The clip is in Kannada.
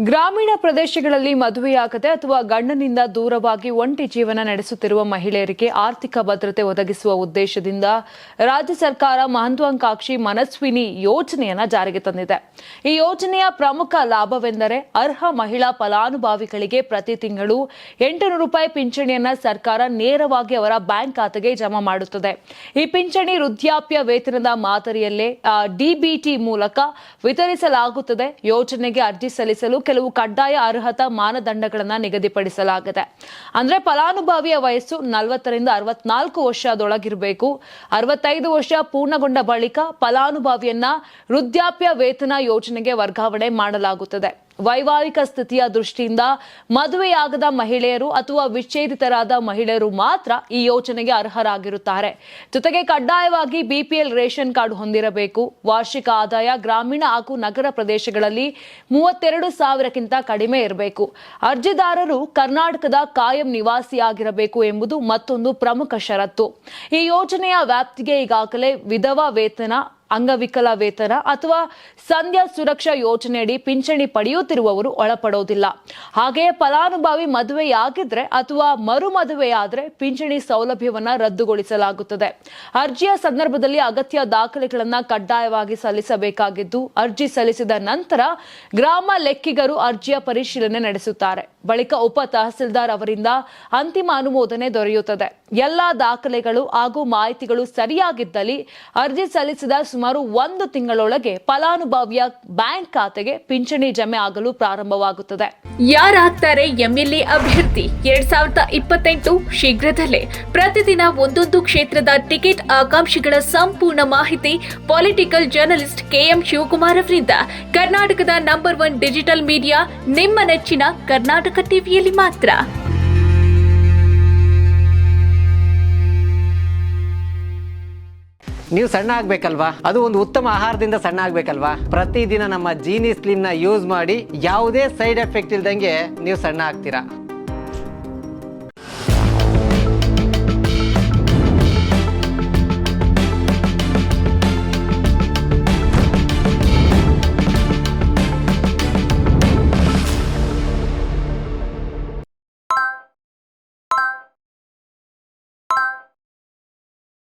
ಗ್ರಾಮೀಣ ಪ್ರದೇಶಗಳಲ್ಲಿ ಮದುವೆಯಾಗದೆ ಅಥವಾ ಗಂಡನಿಂದ ದೂರವಾಗಿ ಒಂಟಿ ಜೀವನ ನಡೆಸುತ್ತಿರುವ ಮಹಿಳೆಯರಿಗೆ ಆರ್ಥಿಕ ಭದ್ರತೆ ಒದಗಿಸುವ ಉದ್ದೇಶದಿಂದ ರಾಜ್ಯ ಸರ್ಕಾರ ಮಹತ್ವಾಕಾಂಕ್ಷಿ ಮನಸ್ವಿನಿ ಯೋಜನೆಯನ್ನು ಜಾರಿಗೆ ತಂದಿದೆ. ಈ ಯೋಜನೆಯ ಪ್ರಮುಖ ಲಾಭವೆಂದರೆ ಅರ್ಹ ಮಹಿಳಾ ಫಲಾನುಭವಿಗಳಿಗೆ ಪ್ರತಿ ತಿಂಗಳು 800 ರೂಪಾಯಿ ಪಿಂಚಣಿಯನ್ನು ಸರ್ಕಾರ ನೇರವಾಗಿ ಅವರ ಬ್ಯಾಂಕ್ ಖಾತೆಗೆ ಜಮಾ ಮಾಡುತ್ತದೆ. ಈ ಪಿಂಚಣಿ ವೃದ್ಧಾಪ್ಯ ವೇತನದ ಮಾದರಿಯಲ್ಲೇ ಡಿಬಿಟಿ ಮೂಲಕ ವಿತರಿಸಲಾಗುತ್ತದೆ. ಯೋಜನೆಗೆ ಅರ್ಜಿ ಸಲ್ಲಿಸಲು ಕೆಲವು ಕಡ್ಡಾಯ ಅರ್ಹತಾ ಮಾನದಂಡಗಳನ್ನು ನಿಗದಿಪಡಿಸಲಾಗಿದೆ. ಅಂದ್ರೆ ಫಲಾನುಭವಿಯ ವಯಸ್ಸು 40 ರಿಂದ 64 ವರ್ಷದೊಳಗಿರಬೇಕು. 65 ವರ್ಷ ಪೂರ್ಣಗೊಂಡ ಬಳಿಕ ಫಲಾನುಭವಿಯನ್ನ ವೃದ್ಧಾಪ್ಯ ವೇತನ ಯೋಜನೆಗೆ ವರ್ಗಾವಣೆ ಮಾಡಲಾಗುತ್ತದೆ. ವೈವಾಹಿಕ ಸ್ಥಿತಿಯ ದೃಷ್ಟಿಯಿಂದ ಮದುವೆಯಾಗದ ಮಹಿಳೆಯರು ಅಥವಾ ವಿಚ್ಛೇದಿತರಾದ ಮಹಿಳೆಯರು ಮಾತ್ರ ಈ ಯೋಜನೆಗೆ ಅರ್ಹರಾಗಿರುತ್ತಾರೆ. ಜೊತೆಗೆ ಕಡ್ಡಾಯವಾಗಿ ಬಿಪಿಎಲ್ ರೇಷನ್ ಕಾರ್ಡ್ ಹೊಂದಿರಬೇಕು. ವಾರ್ಷಿಕ ಆದಾಯ ಗ್ರಾಮೀಣ ಹಾಗೂ ನಗರ ಪ್ರದೇಶಗಳಲ್ಲಿ 32,000ಕ್ಕಿಂತ ಕಡಿಮೆ ಇರಬೇಕು. ಅರ್ಜಿದಾರರು ಕರ್ನಾಟಕದ ಕಾಯಂ ನಿವಾಸಿಯಾಗಿರಬೇಕು ಎಂಬುದು ಮತ್ತೊಂದು ಪ್ರಮುಖ ಷರತ್ತು. ಈ ಯೋಜನೆಯ ವ್ಯಾಪ್ತಿಗೆ ಈಗಾಗಲೇ ವಿಧವಾ ವೇತನ, ಅಂಗವಿಕಲ ವೇತನ ಅಥವಾ ಸಂಧ್ಯಾ ಸುರಕ್ಷಾ ಯೋಜನೆಯಡಿ ಪಿಂಚಣಿ ಪಡೆಯುತ್ತಿರುವವರು ಒಳಪಡೋದಿಲ್ಲ. ಹಾಗೆಯೇ ಫಲಾನುಭವಿ ಮದುವೆಯಾಗಿದ್ರೆ ಅಥವಾ ಮರು ಮದುವೆಯಾದರೆ ಪಿಂಚಣಿ ಸೌಲಭ್ಯವನ್ನ ರದ್ದುಗೊಳಿಸಲಾಗುತ್ತದೆ. ಅರ್ಜಿಯ ಸಂದರ್ಭದಲ್ಲಿ ಅಗತ್ಯ ದಾಖಲೆಗಳನ್ನು ಕಡ್ಡಾಯವಾಗಿ ಸಲ್ಲಿಸಬೇಕಾಗಿದ್ದು, ಅರ್ಜಿ ಸಲ್ಲಿಸಿದ ನಂತರ ಗ್ರಾಮ ಲೆಕ್ಕಿಗರು ಅರ್ಜಿಯ ಪರಿಶೀಲನೆ ನಡೆಸುತ್ತಾರೆ. ಬಳಿಕ ಉಪ ತಹಸೀಲ್ದಾರ್ ಅವರಿಂದ ಅಂತಿಮ ಅನುಮೋದನೆ ದೊರೆಯುತ್ತದೆ. ಎಲ್ಲಾ ದಾಖಲೆಗಳು ಹಾಗೂ ಮಾಹಿತಿಗಳು ಸರಿಯಾಗಿದ್ದಲ್ಲಿ ಅರ್ಜಿ ಸಲ್ಲಿಸಿದ ಸುಮಾರು 1 ತಿಂಗಳೊಳಗೆ ಫಲಾನುಭವಿಯ ಬ್ಯಾಂಕ್ ಖಾತೆಗೆ ಪಿಂಚಣಿ ಜಮೆ ಆಗಲು ಪ್ರಾರಂಭವಾಗುತ್ತದೆ. ಯಾರಾಗ್ತಾರೆ ಎಂಎಲ್ಎ ಅಭ್ಯರ್ಥಿ 2028 ಶೀಘ್ರದಲ್ಲೇ. ಪ್ರತಿದಿನ ಒಂದೊಂದು ಕ್ಷೇತ್ರದ ಟಿಕೆಟ್ ಆಕಾಂಕ್ಷಿಗಳ ಸಂಪೂರ್ಣ ಮಾಹಿತಿ ಪೊಲಿಟಿಕಲ್ ಜರ್ನಲಿಸ್ಟ್ ಕೆಎಂ ಶಿವಕುಮಾರ್ ಅವರಿಂದ. ಕರ್ನಾಟಕದ ನಂಬರ್ 1 ಡಿಜಿಟಲ್ ಮೀಡಿಯಾ ನಿಮ್ಮ ನೆಚ್ಚಿನ ಕರ್ನಾಟಕ ಟಿವಿಯಲ್ಲಿ ಮಾತ್ರ. ನೀವು ಸಣ್ಣ ಆಗ್ಬೇಕಲ್ವಾ? ಅದು ಒಂದು ಉತ್ತಮ ಆಹಾರದಿಂದ ಸಣ್ಣ ಆಗ್ಬೇಕಲ್ವಾ? ಪ್ರತಿದಿನ ನಮ್ಮ ಜೀನಿ ಸ್ಲಿಮ್ ನ ಯೂಸ್ ಮಾಡಿ ಯಾವುದೇ ಸೈಡ್ ಎಫೆಕ್ಟ್ ಇಲ್ದಂಗೆ ನೀವು ಸಣ್ಣ ಆಗ್ತೀರಾ.